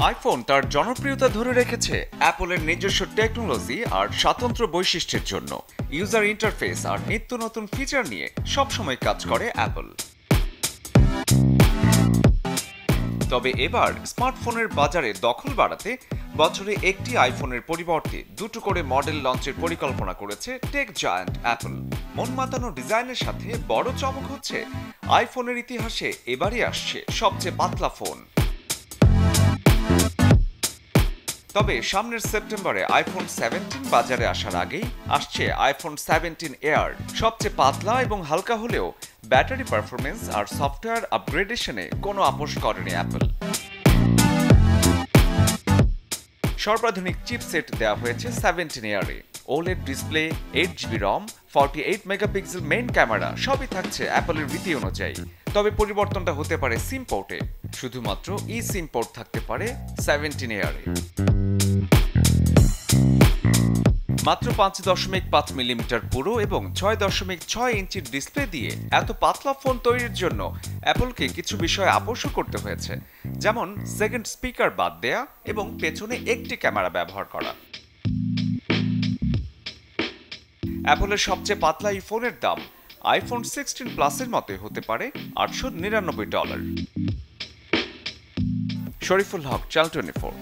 IPhone তার জনপ্রিয়তা ধরে রেখেছে অ্যাপলের নিজস্ব টেকনোলজি আর স্বতন্ত্র বৈশিষ্ট্যের জন্য। ইউজার ইন্টারফেস আর নিত্য নতুন ফিচার নিয়ে সবসময় কাজ করে অ্যাপল। তবে এবার স্মার্টফোনের বাজারে দখল বাড়াতে বছরে একটি আইফোনের পরিবর্তে দুটো করে মডেল লঞ্চের পরিকল্পনা করেছে টেক জায়ান্ট অ্যাপল। মন মাতানো ডিজাইনের সাথে বড় চমক হচ্ছে আইফোনের ইতিহাসে এবারই আসছে সবচেয়ে পাতলা ফোন। তবে সামনের সেপ্টেম্বরে আইফোন 17 বাজারে আসার আগেই আসছে আইফোন 17 এয়ার। সবচেয়ে পাতলা এবং হালকা হলেও ব্যাটারি পারফরমেন্স আর সফটওয়্যার আপগ্রেডেশনে কোনো আপোষ করেনি অ্যাপল। সর্বাধুনিক চিপসেট দেওয়া হয়েছে 17 এয়ারে। ওলেড ডিসপ্লে, 8GB রম, 48 মেগাপিক্সেল মেইন ক্যামেরা সবই থাকছে অ্যাপলের রীতি অনুযায়ী। তবে পরিবর্তনটা হতে পারে সিম পোর্টে। শুধুমাত্র ই সিম পোর্ট থাকতে পারে 17 এয়ারে। মাত্র 5.5 মিলিমিটার পুরো এবং 6.6 ইঞ্চির ডিসপ্লে দিয়ে এত পাতলা ফোন তৈরির জন্য অ্যাপলকে কিছু বিষয় আপোষ করতে হয়েছে, যেমন সেকেন্ড স্পিকার বাদ দেয়া এবং পেছনে একটি ক্যামেরা ব্যবহার করা। অ্যাপলের সবচেয়ে পাতলা এই ফোনের দাম আইফোন 16 প্লাসের মতোই হতে পারে $899। শরীফুল হক, চ্যানেল 24।